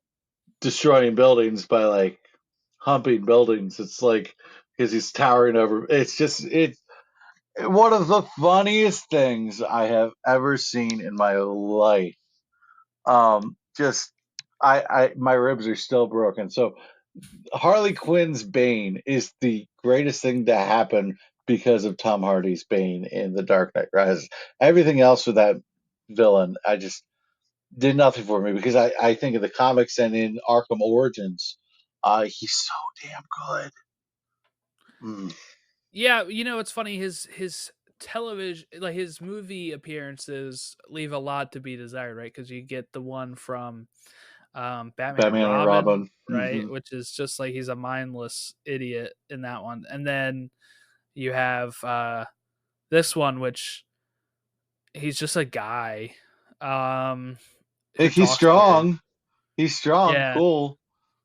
destroying buildings by like humping buildings. It's like because he's towering over. It's one of the funniest things I have ever seen in my life. Just I my ribs are still broken. So Harley Quinn's Bane is the greatest thing to happen because of Tom Hardy's Bane in The Dark Knight Rises. Everything else with that villain, I just did nothing for me because I think in the comics and in Arkham Origins, he's so damn good. Mm. Yeah, it's funny. His television, like his movie appearances, leave a lot to be desired, right? Because you get the one from Batman and Batman and Robin, Robin. right? Hmm. Which is just like he's a mindless idiot in that one, and then you have this one, which he's just a guy who He's talks weird. strong. He's strong, Yeah, cool.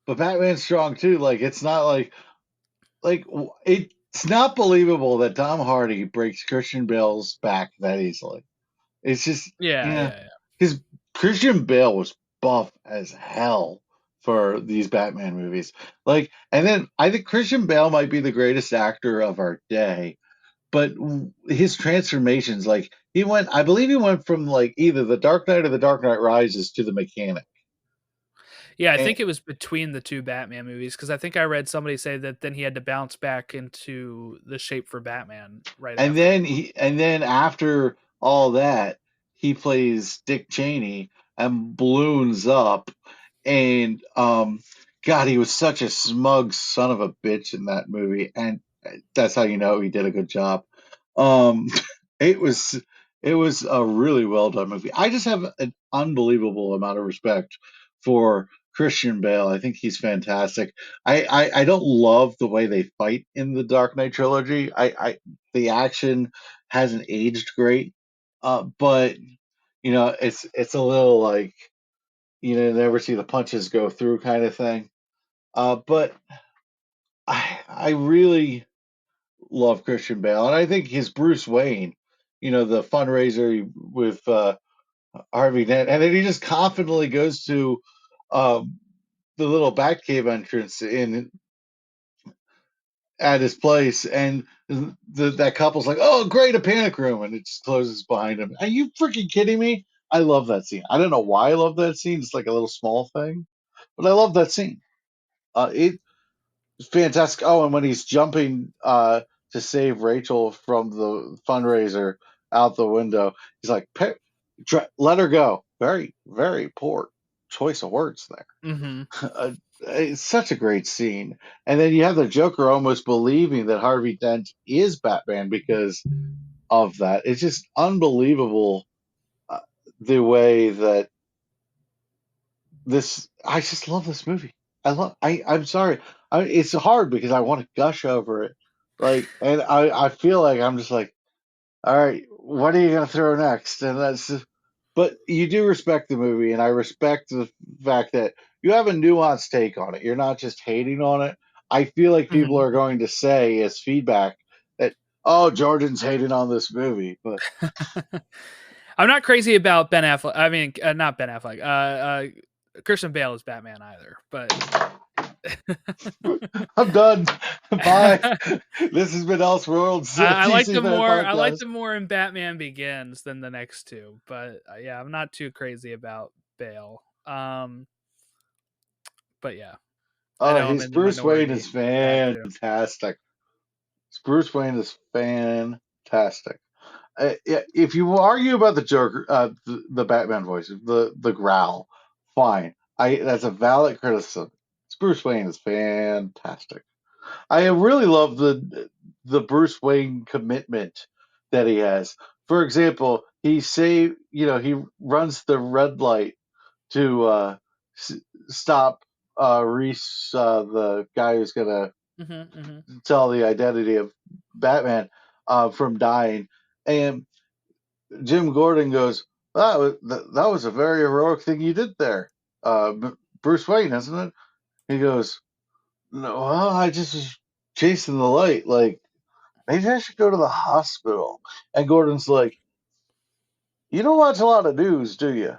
But Batman's strong too. Like it's not it's not believable that Tom Hardy breaks Christian Bale's back that easily. It's just yeah, yeah, yeah, because Christian Bale was buff as hell for these Batman movies. Like, and then I think Christian Bale might be the greatest actor of our day, but his transformations, like I believe he went from like either The Dark Knight or The Dark Knight Rises to the Mechanic. yeah. I And, think it was between the two Batman movies because I think I read somebody say that then he had to bounce back into the shape for Batman right and after. then after all that, he plays Dick Cheney and balloons up. And God, he was such a smug son of a bitch in that movie, and that's how you know he did a good job. Um, it was it was a really well done movie. I just have an unbelievable amount of respect for Christian Bale. I think he's fantastic. I don't love the way they fight in the Dark Knight trilogy. The action hasn't aged great, but it's a little like never see the punches go through kind of thing. But I really love Christian Bale, and I think his Bruce Wayne, the fundraiser with Harvey Dent, and then he just confidently goes to um, the little Batcave entrance in at his place, and that couple's like, "Oh, great, a panic room," and it just closes behind him. Are you freaking kidding me? I love that scene. I don't know why I love that scene. It's like a little small thing, but I love that scene. It's fantastic. Oh, and when he's jumping to save Rachel from the fundraiser out the window, he's like, "Let her go." Very, very poor choice of words there. Mm-hmm. it's such a great scene. And then you have the Joker almost believing that Harvey Dent is Batman because of that. It's just unbelievable uh, the way that this. I just love this movie. I'm sorry. It's hard because I want to gush over it. Like, and I feel like I'm just like, all right, what are you gonna throw next? And but you do respect the movie, and I respect the fact that you have a nuanced take on it. You're not just hating on it. I feel like people Mhm. are going to say as feedback that, oh, Jordan's hating on this movie, but I'm not crazy about Ben Affleck. I mean, not Ben Affleck. Christian Bale is Batman either, but I'm done. Bye. This has been Elseworlds I liked DC him Fan more. I liked Podcast. him more in Batman Begins than the next two. But yeah, I'm not too crazy about Bale. But yeah, I know I'm His in the Bruce Wayne is minority with that too. fantastic. His Bruce Wayne is fantastic. If you argue about the Joker, the Batman voice, the growl, fine. That's a valid criticism. Bruce Wayne is fantastic. I really love the Bruce Wayne commitment that he has. For example, he runs the red light to s- stop Reese, the guy who's gonna Hmm. tell the identity of Batman, from dying, and Jim Gordon goes, that was a very heroic thing you did there, Bruce Wayne, isn't it? He goes, no, well, I just was chasing the light. Like, maybe I should go to the hospital. And Gordon's like, you don't watch a lot of news, do you?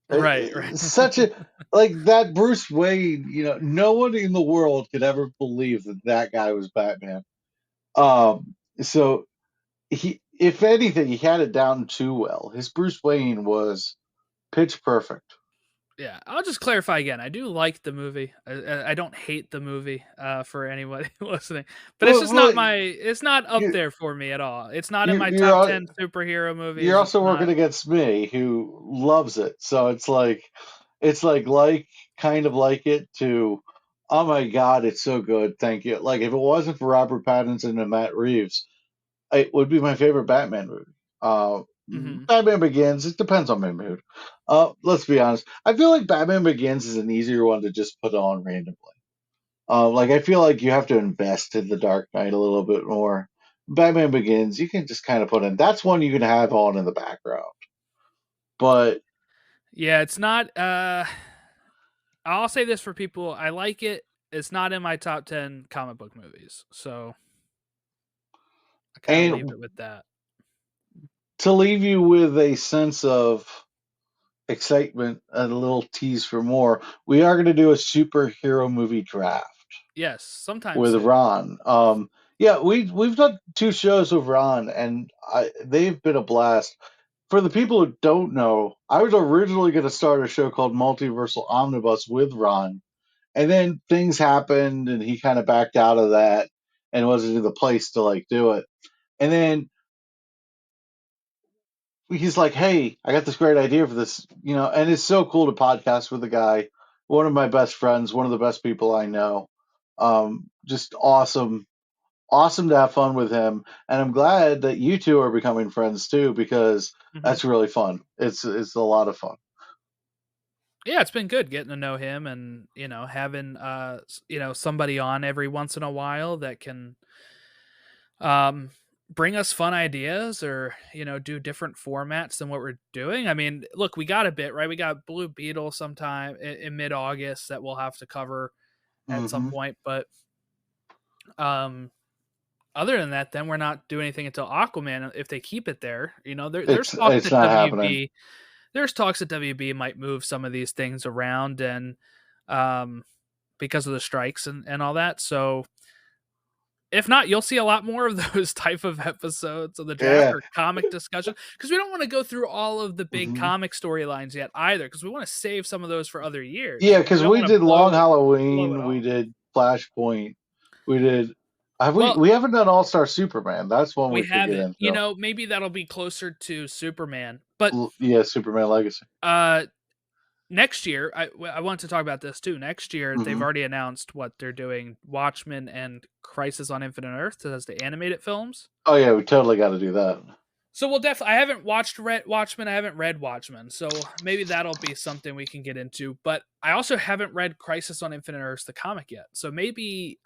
Right, right. It's such a like that Bruce Wayne. No one in the world could ever believe that that guy was Batman. So if anything, he had it down too well. His Bruce Wayne was pitch perfect. Yeah, I'll just clarify again. I do like the movie. I don't hate the movie. For anybody listening, but it's Well, just not well, my. It's not up you there for me at all. It's not in you're my you're top al- 10 superhero you're movies. It's also working not. against me, who loves it. So it's like kind of like it to, oh my god, it's so good. Thank you. Like if it wasn't for Robert Pattinson and Matt Reeves, it would be my favorite Batman movie. Uh, Hmm. Batman Begins. It depends on my mood. Let's be honest. I feel like Batman Begins is an easier one to just put on randomly. Like I feel like you have to invest in the Dark Knight a little bit more. Batman Begins, you can just kind of put in. That's one you can have on in the background. But Yeah, it's not. I'll say this for people. I like it. It's not in my top 10 comic book movies. So I kind of leave and it with that. to leave you with a sense of excitement and a little tease for more, we are going to do a superhero movie draft Yes, sometime with soon. Ron. Yeah, we've done two shows with Ron, and they've been a blast. For the people who don't know, I was originally going to start a show called Multiversal Omnibus with Ron, and then things happened, and he kind of backed out of that, and wasn't in the place to like do it. And then he's like, "Hey, I got this great idea for this," and it's so cool to podcast with the guy, one of my best friends, one of the best people I know. Just awesome, awesome to have fun with him, and I'm glad that you two are becoming friends too because Hmm. that's really fun. It's a lot of fun. Yeah, it's been good getting to know him and, having, somebody on every once in a while that can, um, bring us fun ideas or, do different formats than what we're doing. I mean, look, we got a bit, right? We got Blue Beetle sometime in mid-August that we'll have to cover at some Hmm. point. But, um, other than that, then we're not doing anything until Aquaman if they keep it there. There's talks It's that not happening. WB might move some of these things around and um because of the strikes and all that. So if not, you'll see a lot more of those type of episodes of the draft Yeah. or comic discussion because we don't want to go through all of the big Hmm. comic storylines yet either because we want to save some of those for other years. Yeah, We because don't we want to did Long blow it Halloween, we all. did Flashpoint, we did. Have we? Well, We haven't done All Star Superman. That's one we we should get haven't. into. Maybe that'll be closer to Superman. But Yeah, Superman Legacy. uh next year, I want to talk about this too. Next year, they've Hmm. already announced what they're doing: Watchmen and Crisis on Infinite Earth as the animated films. Oh yeah, we totally got to do that. So we'll definitely. I haven't watched Watchmen. I haven't read Watchmen, so maybe that'll be something we can get into. But I also haven't read Crisis on Infinite Earths, the comic, yet. So maybe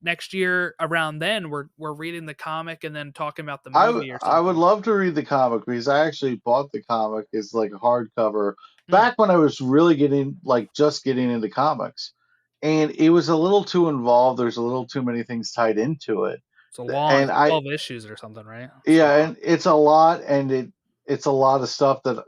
next year around then we're reading the comic and then talking about the movie or I would something. love to read the comic because I actually bought the comic as like a hardcover Hmm. back when I was really just getting into comics, and it was a little too involved. There's a little too many things tied into it, It's a long. and It's I 12 issues or something, right? It's a yeah, lot. and it's a lot, and it's a lot of stuff that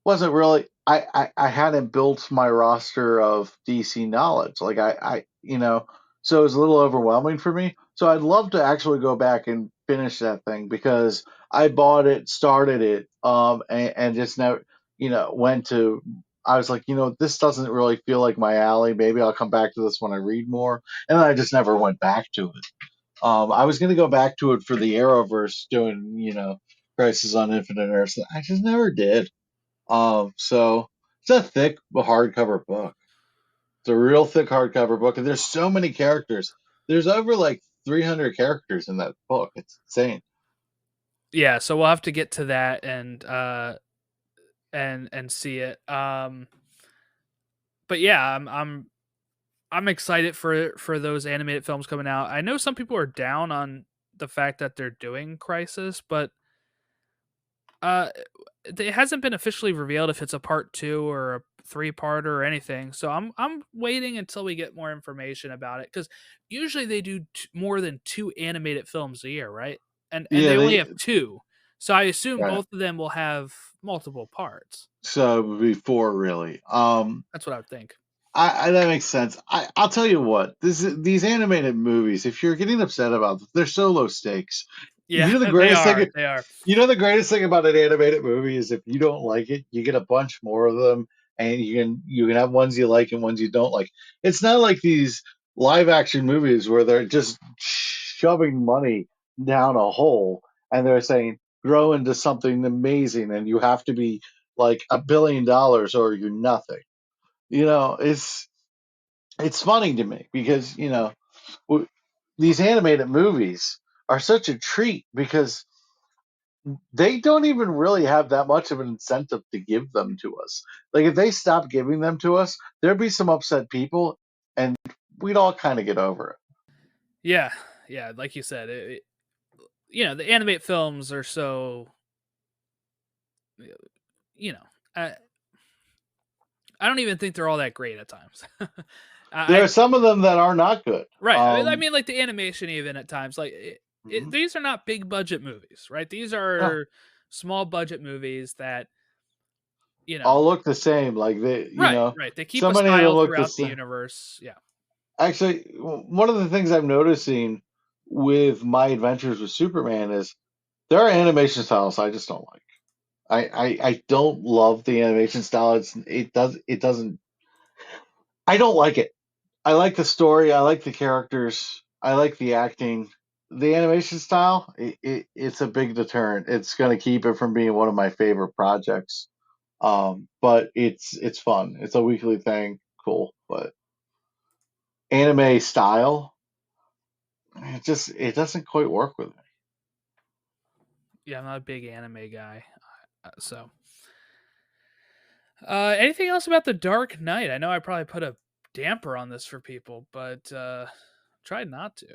wasn't really I hadn't built my roster of DC knowledge. Like so it was a little overwhelming for me. So I'd love to actually go back and finish that thing because I bought it, started it, and just never, went to. I was like, this doesn't really feel like my alley. Maybe I'll come back to this when I read more, and then I just never went back to it. I was going to go back to it for the Arrowverse doing, Crisis on Infinite Earths. I just never did. So it's a thick hardcover book. It's a real thick hardcover book, and there's so many characters. There's over like 300 characters in that book. It's insane. Yeah, so we'll have to get to that and see it. But yeah, I'm excited for those animated films coming out. I know some people are down on the fact that they're doing Crisis, but uh it hasn't been officially revealed if it's a part 2 or a 3-parter or anything. So I'm waiting until we get more information about it, cuz usually they do more than 2 animated films a year, right? And Yeah, they only they have 2. So I assume right. both of them will have multiple parts. So before really, That's what I would think. that makes sense. I'll tell you what, these animated movies, if you're getting upset about them, they're so low stakes. Yeah, You know the they greatest are. thing. They are. You know the greatest thing about an animated movie is if you don't like it, you get a bunch more of them, and you can have ones you like and ones you don't like. It's not like these live action movies where they're just shoving money down a hole and they're saying grow into something amazing and you have to be like $1 billion or you're nothing. It's funny to me because w- these animated movies are such a treat because they don't even really have that much of an incentive to give them to us. Like if they stop giving them to us, there'd be some upset people, and we'd all kind of get over it. Yeah. Yeah, like you said, the animated films are so, you know, I I don't even think they're all that great at times. There I are some of them that are not good. Right. I mean, like the animation, even at times, like Mhm. these are not big budget movies, right? These No, are small budget movies that you all know. look the same. Like Right, right. They keep so a many of them style look the throughout the same. universe. Yeah, Actually, one of the things I'm noticing with my adventures with Superman is there are animation styles I just don't like. I don't love the animation style. It doesn't. I don't like it. I like the story. I like the characters. I like the acting. The animation style, it's a big deterrent. It's going to keep it from being one of my favorite projects. But it's fun. It's a weekly thing. Cool. But anime style, it doesn't quite work with me. yeah. I'm not a big anime guy, so. Anything else about the Dark Knight? I know I probably put a damper on this for people, but tried not to.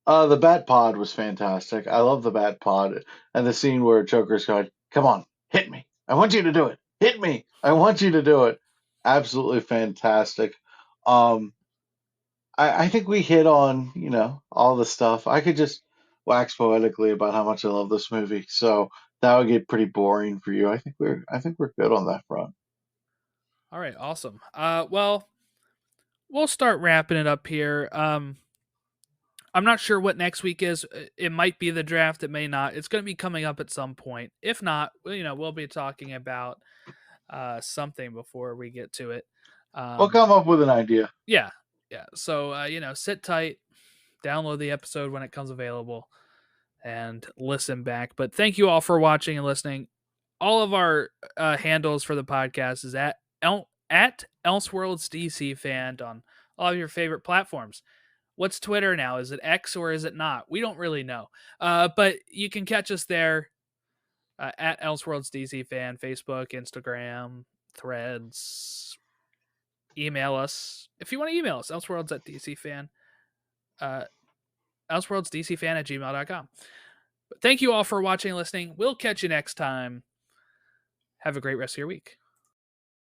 The Bat Pod was fantastic. I love the Bat Pod and the scene where Joker's going, "Come on, hit me! I want you to do it. Hit me! I want you to do it." Absolutely fantastic. Um, I think we hit on all the stuff. I could just wax poetically about how much I love this movie, so that would get pretty boring for you. I think we're good on that front. All right, awesome. Well, we'll start wrapping it up here. I'm not sure what next week is. It might be the draft. It may not. It's going to be coming up at some point. If not, we'll be talking about something before we get to it. We'll Um, come up with an idea. yeah, yeah. So sit tight, download the episode when it comes available, and listen back. But thank you all for watching and listening. all of our handles for the podcast is at Elseworlds DC Fan on all of your favorite platforms. What's Twitter now? Is it X or is it not? We don't really know. But you can catch us there at Elseworlds DC Fan, Facebook, Instagram, Threads. Email us if you want to email us. Elseworlds at DCFan. Elseworldsdcfan@gmail.com. But thank you all for watching and listening. We'll catch you next time. Have a great rest of your week.